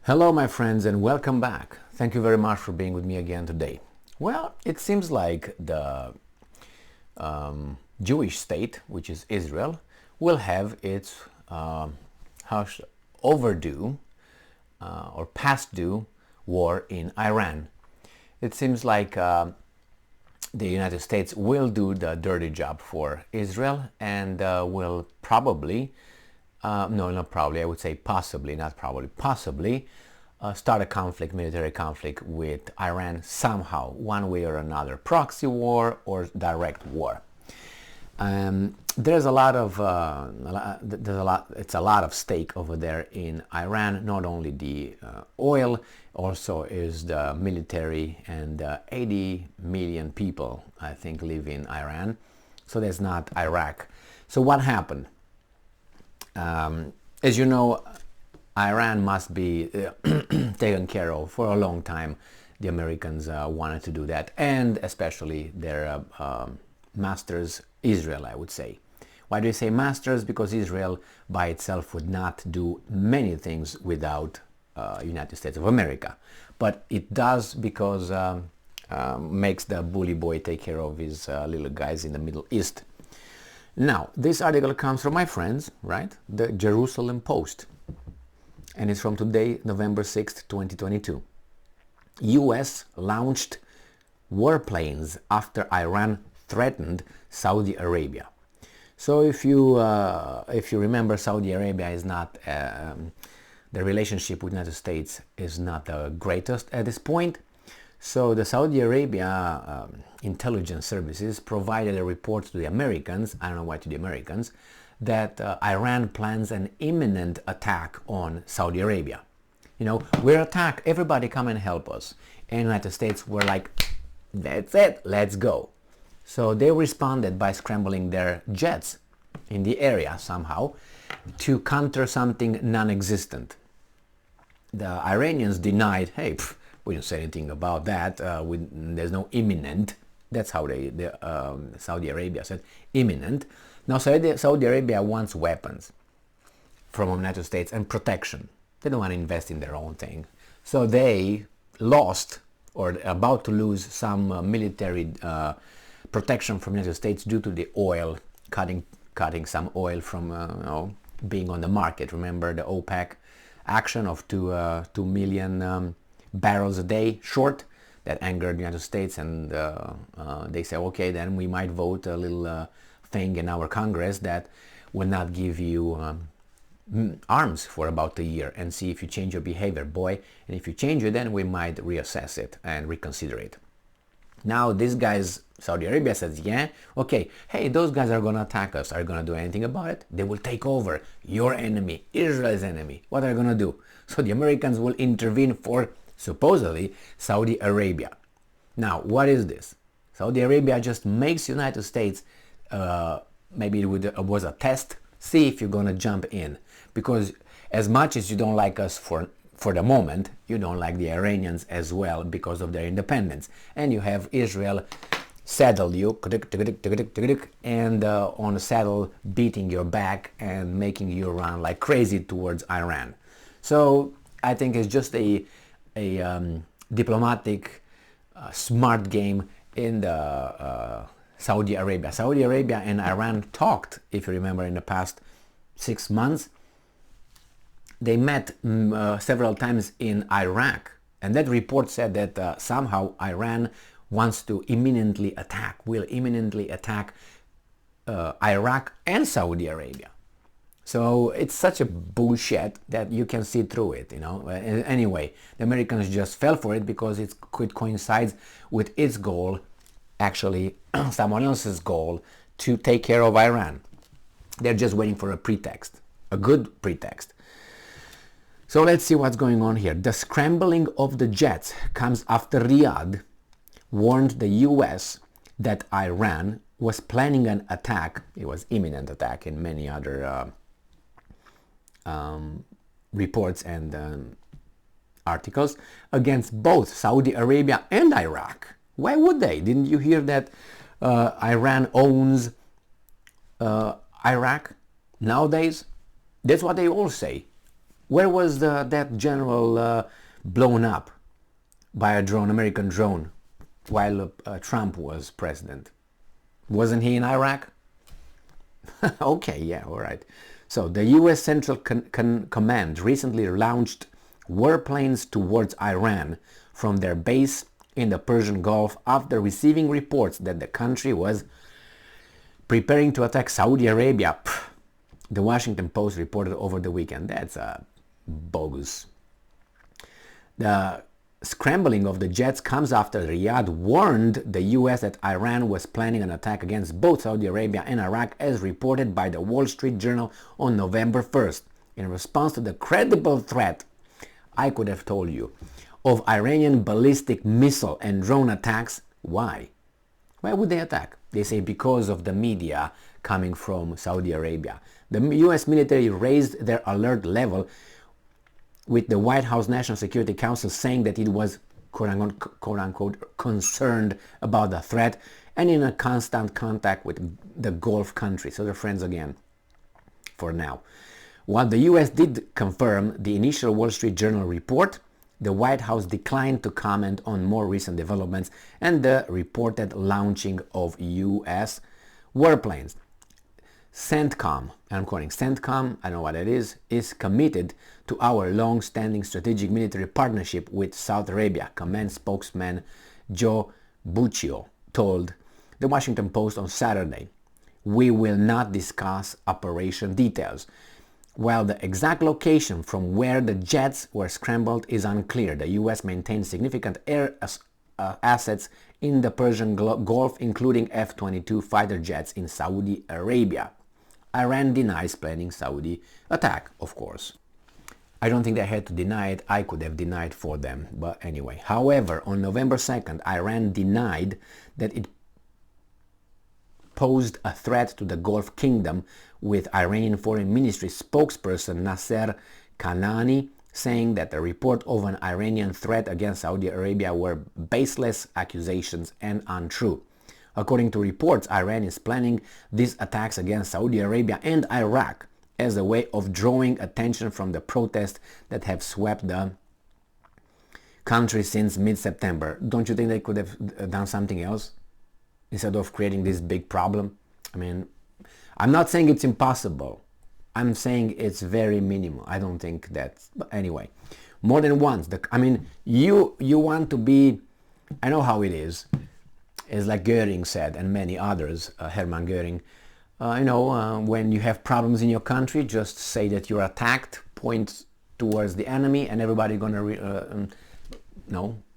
Hello my friends and welcome back. Thank you very much for being with me again today. Well, it seems like the Jewish state, which is Israel, will have its overdue or past due war in Iran. It seems like the United States will do the dirty job for Israel and will probably no, not probably, I would say possibly, not probably, possibly start a conflict, military conflict with Iran somehow, one way or another, proxy war or direct war. There's a lot of it's a lot of stake over there in Iran. Not only the oil, also is the military, and 80 million people, I think, live in Iran. So there's not Iraq. So what happened? As you know, Iran must be taken care of for a long time. The Americans wanted to do that, and especially their masters, Israel, I would say. Why do I say masters? Because Israel by itself would not do many things without United States of America. But it does because makes the bully boy take care of his little guys in the Middle East. Now, this article comes from my friends, right? The Jerusalem Post. And it's from today, November 6th, 2022. US launched warplanes after Iran threatened Saudi Arabia. So if you remember, Saudi Arabia is not, the relationship with the United States is not the greatest at this point. So the Saudi Arabia intelligence services provided a report to the Americans, I don't know why to the Americans, that Iran plans an imminent attack on Saudi Arabia. You know, we're attacked, everybody come and help us. And the United States were like, that's it, let's go. So they responded by scrambling their jets in the area somehow to counter something non-existent. The Iranians denied, hey, we didn't say anything about that. There's no imminent. That's how Saudi Arabia said, imminent. Now Saudi Arabia wants weapons from the United States and protection. They don't want to invest in their own thing. So they lost or about to lose some military protection from the United States due to the oil, cutting some oil from being on the market. Remember the OPEC action of 2 million barrels a day short? That angered the United States, and they say, okay, then we might vote a little thing in our Congress that will not give you arms for about a year and see if you change your behavior, boy. And if you change it, then we might reassess it and reconsider it. Now these guys, Saudi Arabia says, yeah, okay, hey, those guys are gonna attack us. Are you gonna do anything about it? They will take over your enemy, Israel's enemy. What are you gonna do? So the Americans will intervene for supposedly Saudi Arabia. Now, what is this? Saudi Arabia just makes United States, maybe it was a test, see if you're gonna jump in. Because as much as you don't like us for the moment, you don't like the Iranians as well because of their independence. And you have Israel saddle you, and on a saddle beating your back and making you run like crazy towards Iran. So I think it's just a diplomatic smart game in the Saudi Arabia. Saudi Arabia and Iran talked, if you remember, in the past 6 months. They met several times in Iraq, and that report said that somehow Iran wants to will imminently attack Iraq and Saudi Arabia. So it's such a bullshit that you can see through it, you know. Anyway, the Americans just fell for it because it could coincide with its goal, actually someone else's goal, to take care of Iran. They're just waiting for a pretext, a good pretext. So let's see what's going on here. The scrambling of the jets comes after Riyadh warned the US that Iran was planning an attack. It was imminent attack in many other reports and articles against both Saudi Arabia and Iraq. Why would they? Didn't you hear that Iran owns Iraq nowadays? That's what they all say. Where was that general blown up by a drone, American drone, while Trump was president? Wasn't he in Iraq? Okay, yeah, all right. So the U.S. Central Command recently launched warplanes towards Iran from their base in the Persian Gulf after receiving reports that the country was preparing to attack Saudi Arabia. The Washington Post reported over the weekend. That's bogus. The scrambling of the jets comes after Riyadh warned the U.S. that Iran was planning an attack against both Saudi Arabia and Iraq, as reported by the Wall Street Journal on November 1st. In response to the credible threat, I could have told you, of Iranian ballistic missile and drone attacks. Why? Why would they attack? They say because of the media coming from Saudi Arabia. The U.S. military raised their alert level, with the White House National Security Council saying that it was quote-unquote concerned about the threat and in a constant contact with the Gulf countries. So they're friends again for now. While the U.S. did confirm the initial Wall Street Journal report, the White House declined to comment on more recent developments and the reported launching of U.S. warplanes. CENTCOM, and I'm quoting CENTCOM, I don't know what it is committed to our long-standing strategic military partnership with Saudi Arabia, command spokesman Joe Buccio told the Washington Post on Saturday. We will not discuss operation details. While the exact location from where the jets were scrambled is unclear, the U.S. maintains significant air assets in the Persian Gulf, including F-22 fighter jets in Saudi Arabia. Iran denies planning Saudi attack, of course. I don't think they had to deny it. I could have denied for them. But anyway. However, on November 2nd, Iran denied that it posed a threat to the Gulf Kingdom, with Iranian Foreign Ministry spokesperson Nasser Kanani saying that the report of an Iranian threat against Saudi Arabia were baseless accusations and untrue. According to reports, Iran is planning these attacks against Saudi Arabia and Iraq as a way of drawing attention from the protests that have swept the country since mid-September. Don't you think they could have done something else instead of creating this big problem? I mean, I'm not saying it's impossible. I'm saying it's very minimal. I don't think that's... But anyway, more than once. You want to be... I know how it is. It's like Goering said, and many others, Hermann Goering, when you have problems in your country, just say that you're attacked, point towards the enemy, and everybody gonna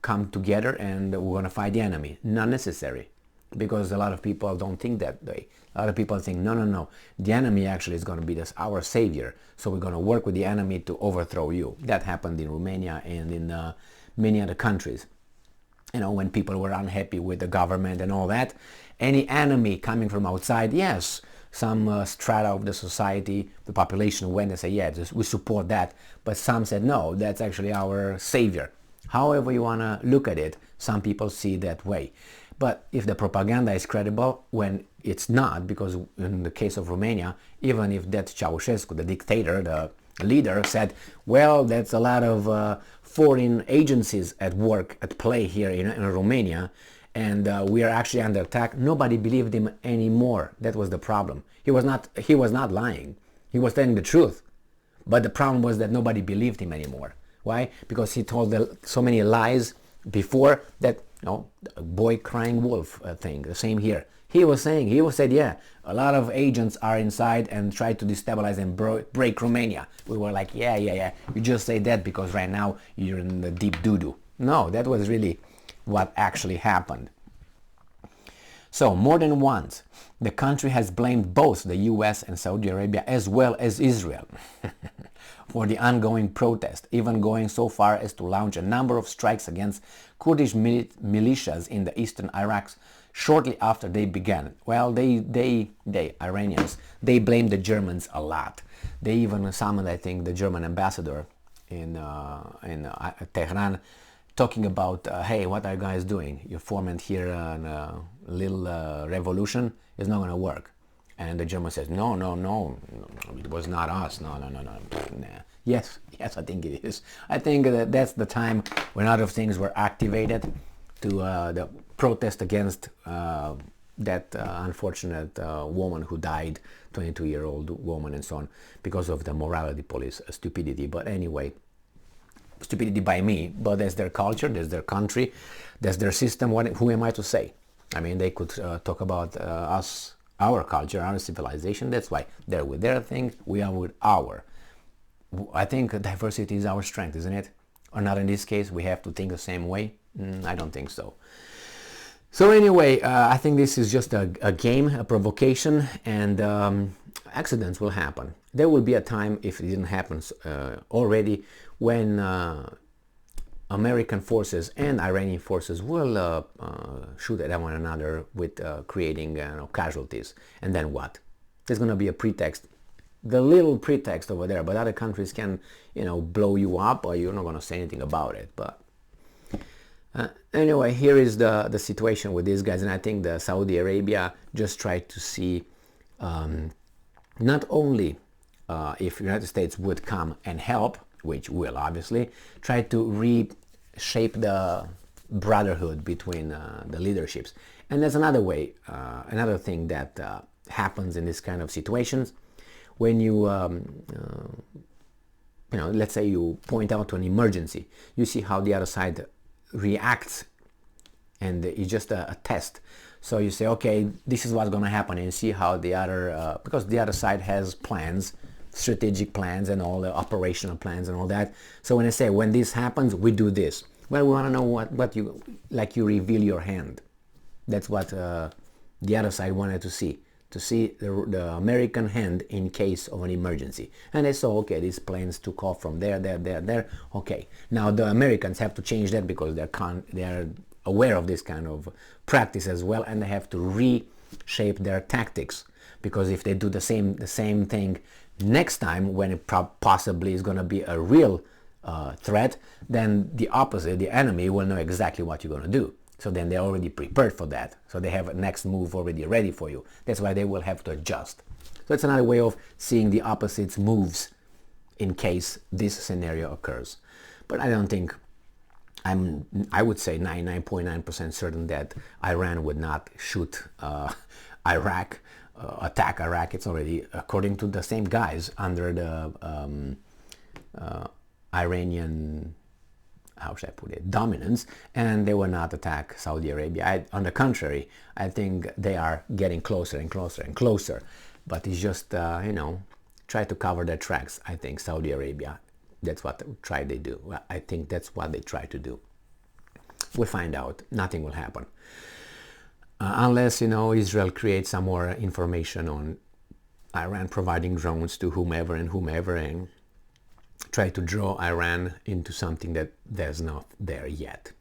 come together and we're gonna fight the enemy. Not necessary, because a lot of people don't think that way. A lot of people think, no, the enemy actually is gonna be our savior, so we're gonna work with the enemy to overthrow you. That happened in Romania and in many other countries. When people were unhappy with the government and all that, any enemy coming from outside, yes, some strata of the society, the population went and said, yeah, we support that. But some said, no, that's actually our savior. However you want to look at it, some people see that way. But if the propaganda is credible, when it's not, because in the case of Romania, even if that Ceausescu, the dictator, the leader, said, well, that's a lot of foreign agencies at work, at play here in Romania, and we are actually under attack, nobody believed him anymore. That was the problem. He was not lying. He was telling the truth. But the problem was that nobody believed him anymore. Why? Because he told so many lies before that, boy crying wolf thing. The same here. He said, yeah, a lot of agents are inside and try to destabilize and break Romania. We were like, yeah. You just say that because right now you're in the deep doo-doo. No, that was really what actually happened. So, more than once, the country has blamed both the US and Saudi Arabia, as well as Israel, for the ongoing protest, even going so far as to launch a number of strikes against Kurdish militias in the eastern Iraq shortly after they began. Well, they Iranians, they blame the Germans a lot. They even summoned, I think, the German ambassador in Tehran, talking about, hey, what are you guys doing? You're forming here a little revolution. It's not going to work. And the German says, no, it was not us. No. Nah. Yes, yes, I think it is. I think that that's the time when other things were activated to the protest against that unfortunate woman who died, 22-year-old woman and so on, because of the morality police stupidity. But anyway, stupidity by me, but that's their culture, that's their country, that's their system. Who am I to say? I mean, they could talk about us, our culture, our civilization. That's why they're with their thing, we are with our. I think diversity is our strength, isn't it? Or not in this case, we have to think the same way? I don't think so. So anyway, I think this is just a game, a provocation, and accidents will happen. There will be a time, if it didn't happen already, when American forces and Iranian forces will shoot at one another with creating casualties. And then what? There's going to be a pretext, the little pretext over there, but other countries can, blow you up, or you're not going to say anything about it. But anyway, here is the situation with these guys, and I think the Saudi Arabia just tried to see not only if United States would come and help, which will obviously, try to reshape the brotherhood between the leaderships. And there's another way, another thing that happens in this kind of situations. When you, let's say you point out to an emergency, you see how the other side reacts, and it's just a test. So you say, okay, this is what's going to happen, and see how the other, because the other side has plans, strategic plans, and all the operational plans and all that. So when I say, when this happens, we do this. Well, we want to know what you, like you reveal your hand. That's what the other side wanted to see the American hand in case of an emergency. And they saw, okay, these planes took off from there. Okay, now the Americans have to change that because they're aware of this kind of practice as well, and they have to reshape their tactics. Because if they do the same thing next time, when it possibly is going to be a real threat, then the opposite, the enemy, will know exactly what you're going to do. So then they're already prepared for that. So they have a next move already ready for you. That's why they will have to adjust. So it's another way of seeing the opposite's moves in case this scenario occurs. But I don't think, I would say 99.9% certain that Iran would not shoot Iraq, attack Iraq. It's already, according to the same guys, under the Iranian, how should I put it, dominance, and they will not attack Saudi Arabia. On the contrary, I think they are getting closer and closer and closer. But it's just, try to cover their tracks. I think Saudi Arabia, that's what they do. Well, I think that's what they try to do. We'll find out. Nothing will happen. Unless, Israel creates some more information on Iran providing drones to whomever and try to draw Iran into something that's not there yet.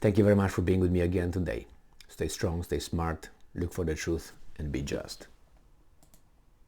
Thank you very much for being with me again today. Stay strong, stay smart, look for the truth, and be just.